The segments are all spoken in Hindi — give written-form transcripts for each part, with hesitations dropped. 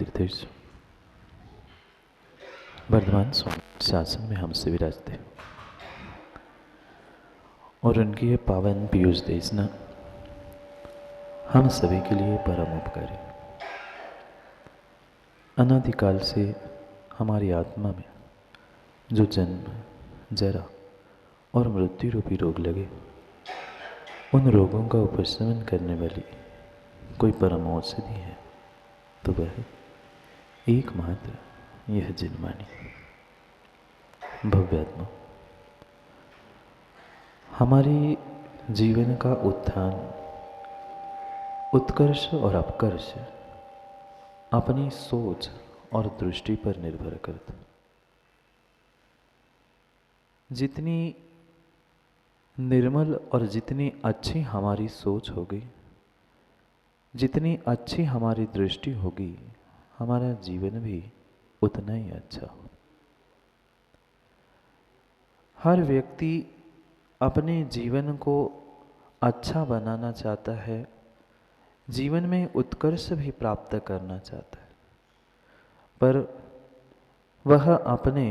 तीर्थेश वर्धमान स्वामी शासन में हमसे विराजते और उनकी ये पावन पीयूष देशना हम सभी के लिए परम उपकारी। अनादिकाल से हमारी आत्मा में जो जन्म, जरा और मृत्यु रूपी रोग लगे, उन रोगों का उपशमन करने वाली कोई परम औषधि है तो वह एकमात्र यह जिनवाणी भव्यात्मा। हमारी जीवन का उत्थान, उत्कर्ष और अपकर्ष अपनी सोच और दृष्टि पर निर्भर करता। जितनी निर्मल और जितनी अच्छी हमारी सोच होगी, जितनी अच्छी हमारी दृष्टि होगी, हमारा जीवन भी उतना ही अच्छा हो। हर व्यक्ति अपने जीवन को अच्छा बनाना चाहता है, जीवन में उत्कर्ष भी प्राप्त करना चाहता है, पर वह अपने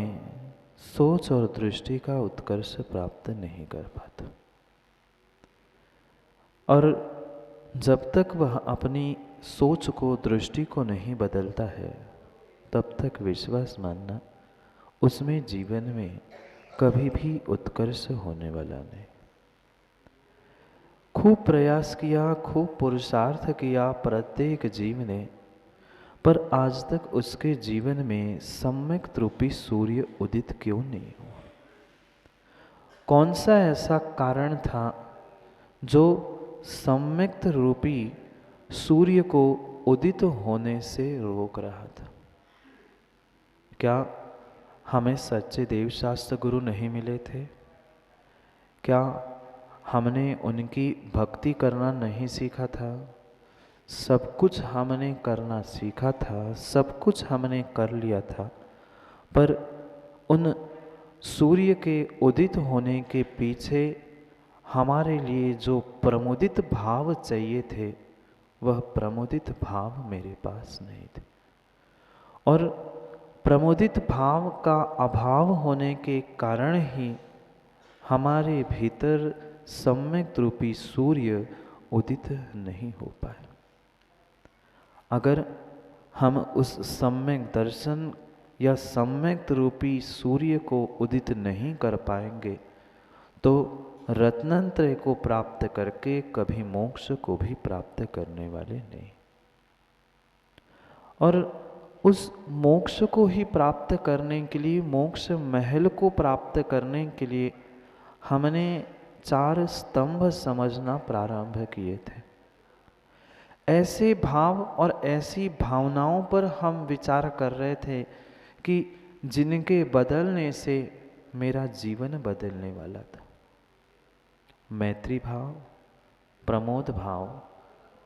सोच और दृष्टि का उत्कर्ष प्राप्त नहीं कर पाता। और जब तक वह अपनी सोच को, दृष्टि को नहीं बदलता है, तब तक विश्वास मानना उसमें जीवन में कभी भी उत्कर्ष होने वाला नहीं। खूब प्रयास किया, खूब पुरुषार्थ किया प्रत्येक जीव ने, पर आज तक उसके जीवन में सम्यक रूपी सूर्य उदित क्यों नहीं हुआ? कौन सा ऐसा कारण था जो सम्यक रूपी सूर्य को उदित होने से रोक रहा था? क्या हमें सच्चे देव शास्त्र गुरु नहीं मिले थे? क्या हमने उनकी भक्ति करना नहीं सीखा था? सब कुछ हमने करना सीखा था, सब कुछ हमने कर लिया था, पर उन सूर्य के उदित होने के पीछे हमारे लिए जो प्रमुदित भाव चाहिए थे, वह प्रमुदित भाव मेरे पास नहीं थे। और प्रमुदित भाव का अभाव होने के कारण ही हमारे भीतर सम्यक रूपी सूर्य उदित नहीं हो पाए। अगर हम उस सम्यक दर्शन या सम्यक रूपी सूर्य को उदित नहीं कर पाएंगे तो रत्नत्रय को प्राप्त करके कभी मोक्ष को भी प्राप्त करने वाले नहीं। और उस मोक्ष को ही प्राप्त करने के लिए, मोक्ष महल को प्राप्त करने के लिए हमने 4 स्तंभ समझना प्रारंभ किए थे। ऐसे भाव और ऐसी भावनाओं पर हम विचार कर रहे थे कि जिनके बदलने से मेरा जीवन बदलने वाला था। मैत्री भाव, प्रमोद भाव,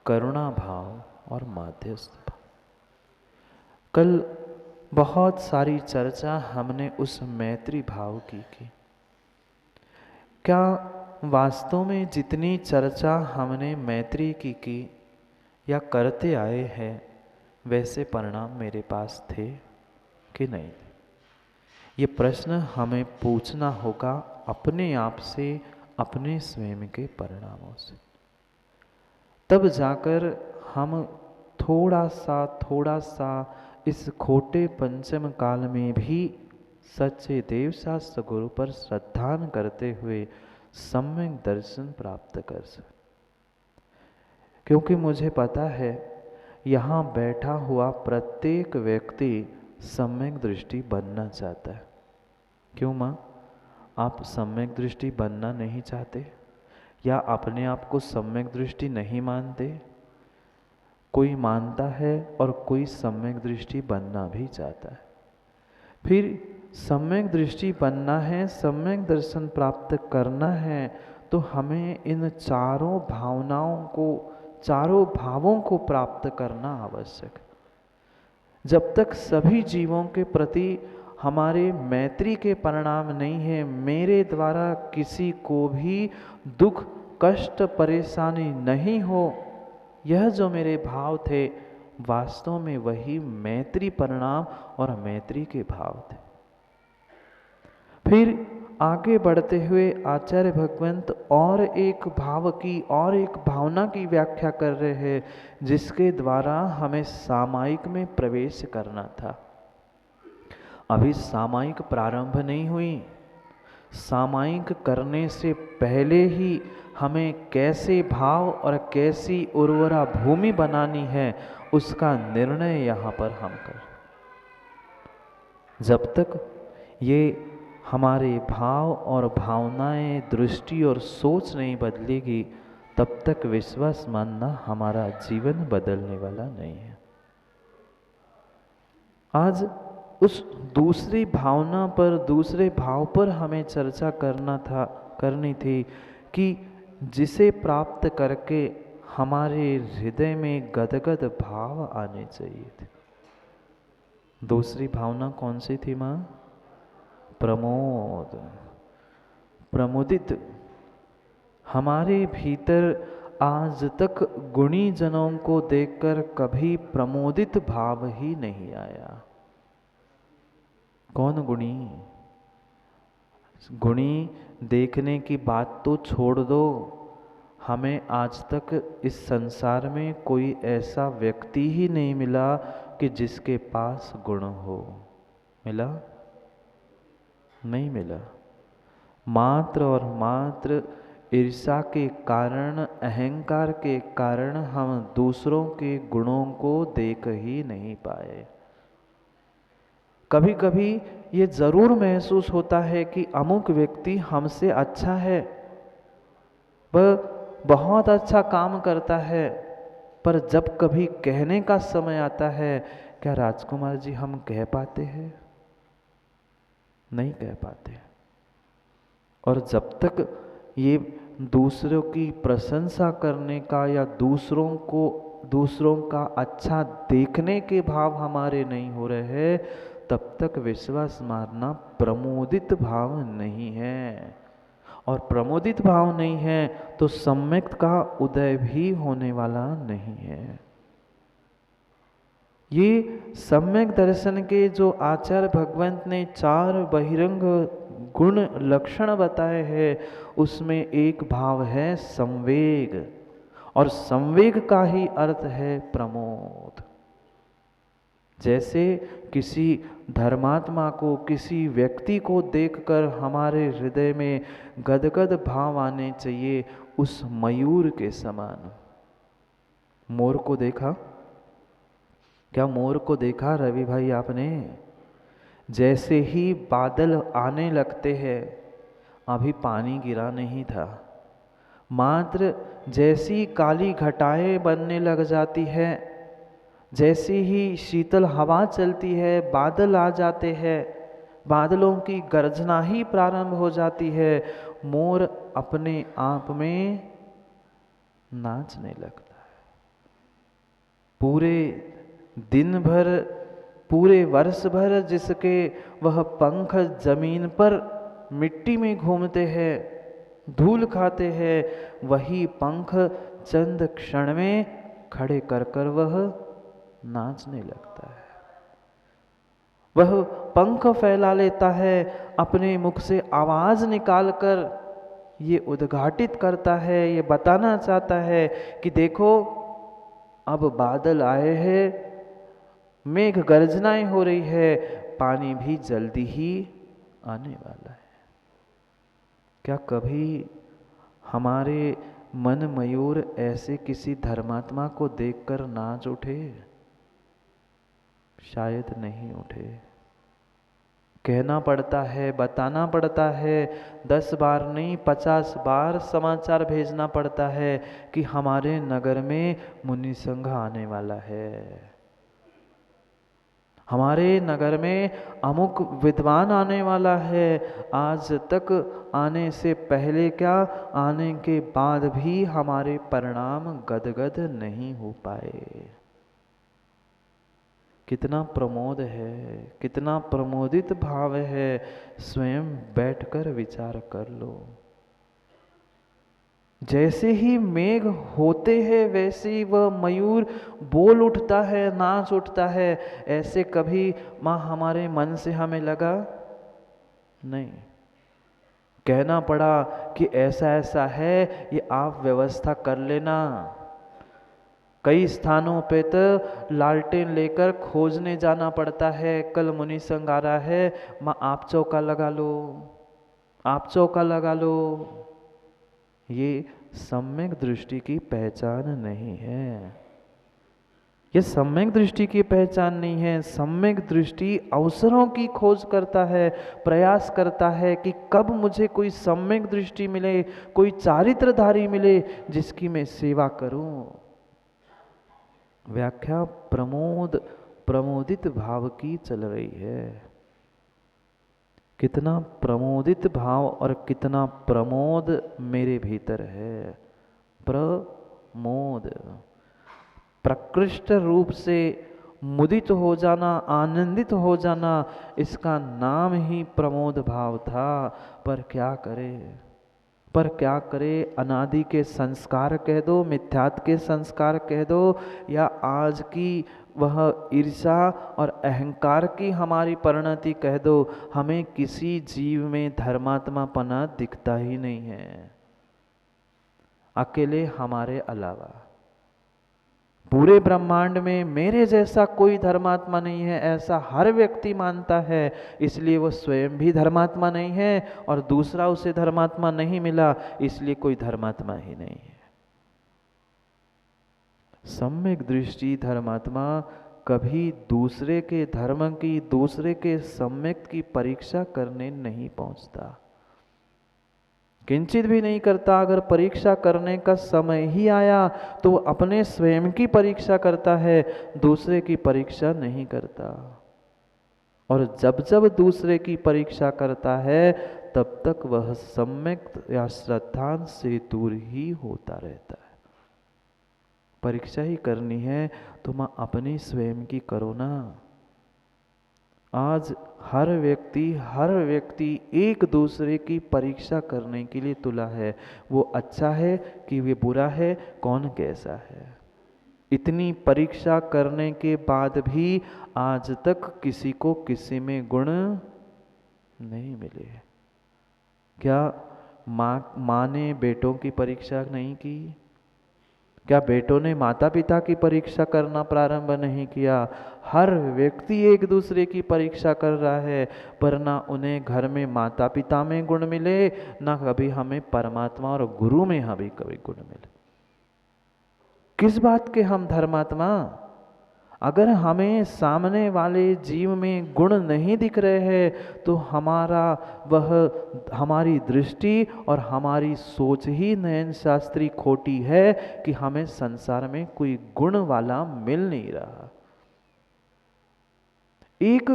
करुणा भाव और माध्यस्थ भाव। कल बहुत सारी चर्चा हमने उस मैत्री भाव की। क्या वास्तव में जितनी चर्चा हमने मैत्री की या करते आए हैं, वैसे परिणाम मेरे पास थे कि नहीं? ये प्रश्न हमें पूछना होगा अपने आप से, अपने स्वयं के परिणामों से। तब जाकर हम थोड़ा सा इस खोटे पंचम काल में भी सच्चे देव शास्त्र गुरु पर श्रद्धान करते हुए सम्यक दर्शन प्राप्त कर सकें। क्योंकि मुझे पता है यहाँ बैठा हुआ प्रत्येक व्यक्ति सम्यक दृष्टि बनना चाहता है। क्यों माँ, आप सम्यक दृष्टि बनना नहीं चाहते या अपने आप को सम्यक दृष्टि नहीं मानते? कोई मानता है और कोई सम्यक दृष्टि बनना भी चाहता है। फिर सम्यक दृष्टि बनना है, सम्यक दर्शन प्राप्त करना है, तो हमें इन चारों भावों को प्राप्त करना आवश्यक। जब तक सभी जीवों के प्रति हमारे मैत्री के परिणाम नहीं है, मेरे द्वारा किसी को भी दुख, कष्ट, परेशानी नहीं हो, यह जो मेरे भाव थे, वास्तव में वही मैत्री परिणाम और मैत्री के भाव थे। फिर आगे बढ़ते हुए आचार्य भगवंत और एक भाव की और एक भावना की व्याख्या कर रहे हैं, जिसके द्वारा हमें सामायिक में प्रवेश करना था। अभी सामायिक प्रारंभ नहीं हुई। सामायिक करने से पहले ही हमें कैसे भाव और कैसी उर्वरा भूमि बनानी है, उसका निर्णय यहाँ पर हम कर। जब तक ये हमारे भाव और भावनाएं, दृष्टि और सोच नहीं बदलेगी, तब तक विश्वास मानना हमारा जीवन बदलने वाला नहीं है। आज उस दूसरी भावना पर, दूसरे भाव पर हमें चर्चा करनी थी कि जिसे प्राप्त करके हमारे हृदय में गदगद भाव आने चाहिए थे। दूसरी भावना कौन सी थी माँ? प्रमोद, प्रमुदित। हमारे भीतर आज तक गुणी जनों को देखकर कभी प्रमोदित भाव ही नहीं आया। कौन गुणी? गुणी देखने की बात तो छोड़ दो, हमें आज तक इस संसार में कोई ऐसा व्यक्ति ही नहीं मिला कि जिसके पास गुण हो। मिला? नहीं मिला। मात्र और मात्र ईर्ष्या के कारण, अहंकार के कारण हम दूसरों के गुणों को देख ही नहीं पाए। कभी कभी ये जरूर महसूस होता है कि अमुक व्यक्ति हमसे अच्छा है, वह बहुत अच्छा काम करता है, पर जब कभी कहने का समय आता है, क्या राजकुमार जी हम कह पाते हैं? नहीं कह पाते। और जब तक ये दूसरों की प्रशंसा करने का या दूसरों का अच्छा देखने के भाव हमारे नहीं हो रहे हैं, तब तक विश्वास मानना प्रमोदित भाव नहीं है। और प्रमोदित भाव नहीं है तो सम्यक का उदय भी होने वाला नहीं है। ये सम्यक दर्शन के जो आचार्य भगवंत ने 4 बहिरंग गुण लक्षण बताए हैं, उसमें एक भाव है संवेग, और संवेग का ही अर्थ है प्रमोद। जैसे किसी धर्मात्मा को, किसी व्यक्ति को देखकर हमारे हृदय में गदगद भाव आने चाहिए, उस मयूर के समान। मोर को देखा? क्या मोर को देखा रवि भाई आपने? जैसे ही बादल आने लगते हैं, अभी पानी गिरा नहीं था, मात्र जैसी काली घटाएं बनने लग जाती है, जैसे ही शीतल हवा चलती है, बादल आ जाते हैं, बादलों की गर्जना ही प्रारंभ हो जाती है, मोर अपने आप में नाचने लगता है। पूरे दिन भर, पूरे वर्ष भर जिसके वह पंख जमीन पर मिट्टी में घूमते हैं, धूल खाते हैं, वही पंख चंद क्षण में खड़े कर कर वह नाचने लगता है। वह पंख फैला लेता है, अपने मुख से आवाज निकालकर ये उद्घाटित करता है, ये बताना चाहता है कि देखो अब बादल आए हैं, मेघ गर्जनाएं हो रही है, पानी भी जल्दी ही आने वाला है। क्या कभी हमारे मन मयूर ऐसे किसी धर्मात्मा को देखकर नाच उठे? शायद नहीं उठे। कहना पड़ता है, बताना पड़ता है, 10 बार नहीं 50 बार समाचार भेजना पड़ता है कि हमारे नगर में मुनि संघ आने वाला है, हमारे नगर में अमुक विद्वान आने वाला है। आज तक आने से पहले क्या, आने के बाद भी हमारे परिणाम गदगद नहीं हो पाए। कितना प्रमोद है, कितना प्रमोदित भाव है, स्वयं बैठकर विचार कर लो। जैसे ही मेघ होते हैं वैसे ही वह मयूर बोल उठता है, नाच उठता है। ऐसे कभी माँ हमारे मन से हमें लगा नहीं। कहना पड़ा कि ऐसा ऐसा है, ये आप व्यवस्था कर लेना। कई स्थानों पे तो लालटेन लेकर खोजने जाना पड़ता है। कल मुनि संग आ रहा है, माँ आप चौका लगा लो, आप चौका लगा लो। ये सम्यक दृष्टि की पहचान नहीं है। ये सम्यक दृष्टि की पहचान नहीं है। सम्यक दृष्टि अवसरों की खोज करता है, प्रयास करता है कि कब मुझे कोई सम्यक दृष्टि मिले, कोई चारित्रधारी मिले जिसकी मैं सेवा करूं। व्याख्या प्रमोदित भाव की चल रही है। कितना प्रमोदित भाव और कितना प्रमोद मेरे भीतर है। प्रमोद, प्रकृष्ट रूप से मुदित हो जाना, आनंदित हो जाना, इसका नाम ही प्रमोद भाव था। पर क्या करे, पर क्या करे, अनादि के संस्कार कह दो, मिथ्यात्व के संस्कार कह दो, या आज की वह ईर्षा और अहंकार की हमारी परिणति कह दो, हमें किसी जीव में धर्मात्मापना दिखता ही नहीं है, अकेले हमारे अलावा। पूरे ब्रह्मांड में मेरे जैसा कोई धर्मात्मा नहीं है, ऐसा हर व्यक्ति मानता है। इसलिए वो स्वयं भी धर्मात्मा नहीं है और दूसरा उसे धर्मात्मा नहीं मिला, इसलिए कोई धर्मात्मा ही नहीं है। सम्यक दृष्टि धर्मात्मा कभी दूसरे के धर्म की, दूसरे के सम्यक की परीक्षा करने नहीं पहुंचता, किंचित भी नहीं करता। अगर परीक्षा करने का समय ही आया तो वो अपने स्वयं की परीक्षा करता है, दूसरे की परीक्षा नहीं करता। और जब जब दूसरे की परीक्षा करता है तब तक वह सम्यक या श्रद्धांश से दूर ही होता रहता है। परीक्षा ही करनी है तो माँ अपनी स्वयं की करो ना। आज हर व्यक्ति एक दूसरे की परीक्षा करने के लिए तुला है। वो अच्छा है कि वे बुरा है, कौन कैसा है। इतनी परीक्षा करने के बाद भी आज तक किसी को किसी में गुण नहीं मिले। क्या माँ ने बेटों की परीक्षा नहीं की? क्या बेटों ने माता पिता की परीक्षा करना प्रारंभ नहीं किया? हर व्यक्ति एक दूसरे की परीक्षा कर रहा है, पर ना उन्हें घर में माता पिता में गुण मिले, ना कभी हमें परमात्मा और गुरु में हमें कभी गुण मिले। किस बात के हम धर्मात्मा? अगर हमें सामने वाले जीव में गुण नहीं दिख रहे हैं तो हमारी दृष्टि और हमारी सोच ही नयन शास्त्री खोटी है कि हमें संसार में कोई गुण वाला मिल नहीं रहा। एक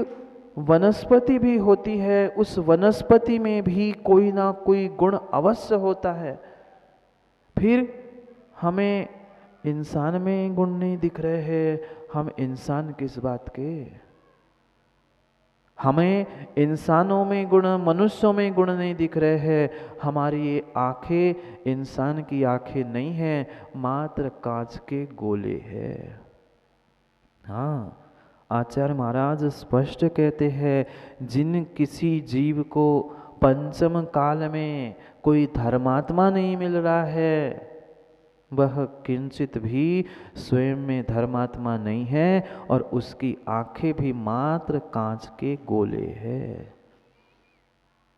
वनस्पति भी होती है, उस वनस्पति में भी कोई ना कोई गुण अवश्य होता है। फिर हमें इंसान में गुण नहीं दिख रहे हैं, हम इंसान किस बात के? हमें इंसानों में गुण, मनुष्यों में गुण नहीं दिख रहे हैं। हमारी ये आंखें इंसान की आंखें नहीं है, मात्र कांच के गोले हैं। हाँ, आचार्य महाराज स्पष्ट कहते हैं, जिन किसी जीव को पंचम काल में कोई धर्मात्मा नहीं मिल रहा है, वह किंचित भी स्वयं में धर्मात्मा नहीं है और उसकी आंखें भी मात्र कांच के गोले हैं।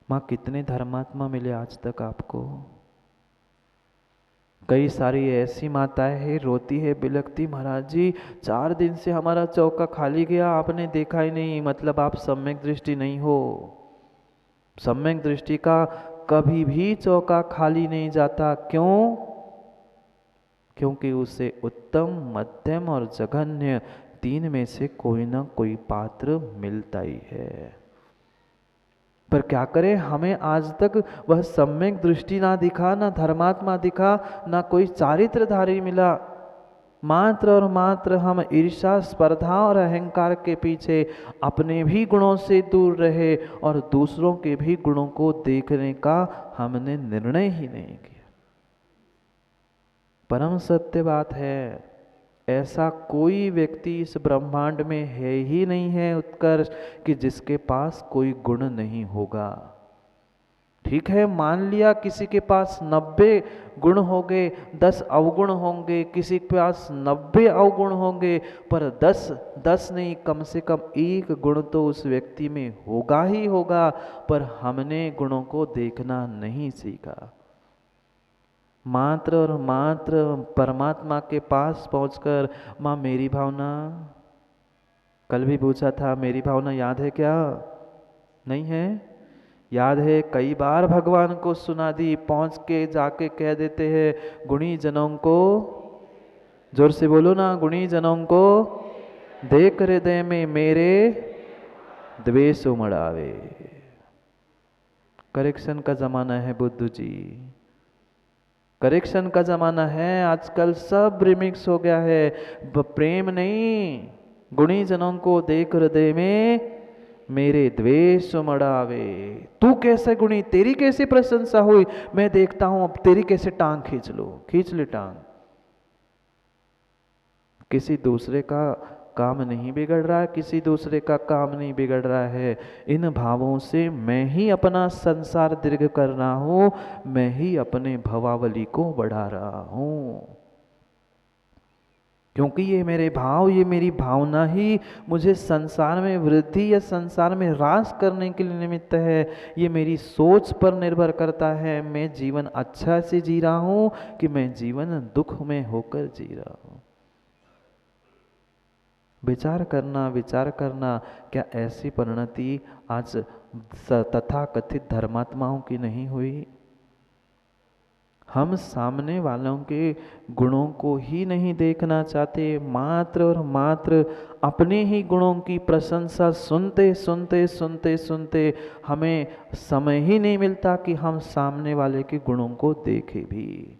माँ कितने धर्मात्मा मिले आज तक आपको? कई सारी ऐसी माताएं हैं, रोती है, बिलखती, महाराज जी 4 दिन से हमारा चौका खाली गया, आपने देखा ही नहीं। मतलब आप सम्यक दृष्टि नहीं हो। सम्यक दृष्टि का कभी भी चौका खाली नहीं जाता। क्यों? क्योंकि उसे उत्तम, मध्यम और जघन्य 3 में से कोई ना कोई पात्र मिलता ही है। पर क्या करें, हमें आज तक वह सम्यक दृष्टि ना दिखा, ना धर्मात्मा दिखा, ना कोई चारित्रधारी मिला। मात्र और मात्र हम ईर्ष्या, स्पर्धा और अहंकार के पीछे अपने भी गुणों से दूर रहे और दूसरों के भी गुणों को देखने का हमने निर्णय ही नहीं किया। परम सत्य बात है। ऐसा कोई व्यक्ति इस ब्रह्मांड में है ही नहीं है उत्कर्ष कि जिसके पास कोई गुण नहीं होगा। ठीक है, मान लिया किसी के पास 90 गुण होंगे, 10 अवगुण होंगे, किसी के पास 90 अवगुण होंगे, पर 10 नहीं, कम से कम एक गुण तो उस व्यक्ति में होगा ही होगा, पर हमने गुणों को देखना नहीं सीखा। मात्र और मात्र परमात्मा के पास पहुंचकर माँ मेरी भावना, कल भी पूछा था, मेरी भावना याद है क्या? नहीं है? याद है? कई बार भगवान को सुना दी, पहुंच के जाके कह देते हैं गुणी जनों को, जोर से बोलो ना, गुणी जनों को देख हृदय में मेरे द्वेष उमड़ावे। करेक्शन का जमाना है बुद्धू जी, करेक्शन का जमाना है। आजकल सब रिमिक्स हो गया है, प्रेम नहीं, गुणी जनों को देख हृदय में मेरे द्वेष उमड़ावे। तू कैसे गुणी, तेरी कैसी प्रशंसा हुई, मैं देखता हूं, अब तेरी कैसे टांग खींच लो, खींच ले टांग। किसी दूसरे का काम नहीं बिगड़ रहा है, किसी दूसरे का काम नहीं बिगड़ रहा है। इन भावों से मैं ही अपना संसार दीर्घ कर रहा हूं, मैं ही अपने भवावली को बढ़ा रहा हूं, क्योंकि ये मेरे भाव, ये मेरी भावना ही मुझे संसार में वृद्धि या संसार में ह्रास करने के लिए निमित्त है। ये मेरी सोच पर निर्भर करता है, मैं जीवन अच्छा से जी रहा हूं कि मैं जीवन दुख में होकर जी रहा हूं। विचार करना, क्या ऐसी परिणति आज तथाकथित धर्मात्माओं की नहीं हुई? हम सामने वालों के गुणों को ही नहीं देखना चाहते, मात्र और मात्र अपने ही गुणों की प्रशंसा सुनते सुनते सुनते सुनते हमें समय ही नहीं मिलता कि हम सामने वाले के गुणों को देखें भी।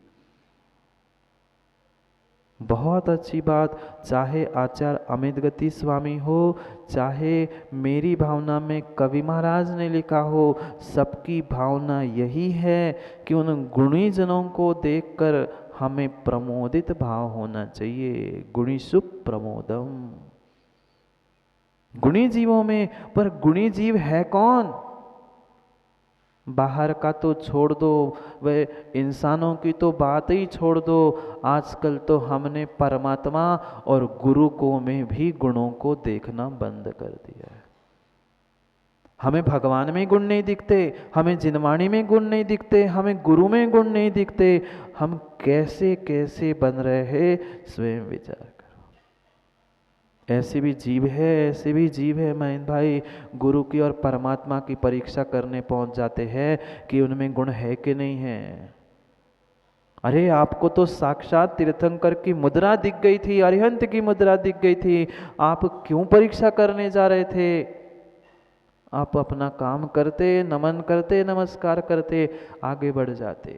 बहुत अच्छी बात, चाहे आचार्य अमित गति स्वामी हो, चाहे मेरी भावना में कवि महाराज ने लिखा हो, सबकी भावना यही है कि उन गुणी जनों को देखकर हमें प्रमोदित भाव होना चाहिए। गुणीषु प्रमोदम, गुणी जीवों में, पर गुणी जीव है कौन? बाहर का तो छोड़ दो, वह इंसानों की तो बात ही छोड़ दो, आजकल तो हमने परमात्मा और गुरु को में भी गुणों को देखना बंद कर दिया है। हमें भगवान में गुण नहीं दिखते, हमें जिनवाणी में गुण नहीं दिखते, हमें गुरु में गुण नहीं दिखते। हम कैसे कैसे बन रहे हैं, स्वयं विचार करो। ऐसे भी जीव है, ऐसे भी जीव है महेंद्र भाई, गुरु की और परमात्मा की परीक्षा करने पहुंच जाते हैं कि उनमें गुण है कि नहीं है। अरे आपको तो साक्षात तीर्थंकर की मुद्रा दिख गई थी, अरिहंत की मुद्रा दिख गई थी, आप क्यों परीक्षा करने जा रहे थे? आप अपना काम करते, नमन करते, नमस्कार करते, आगे बढ़ जाते।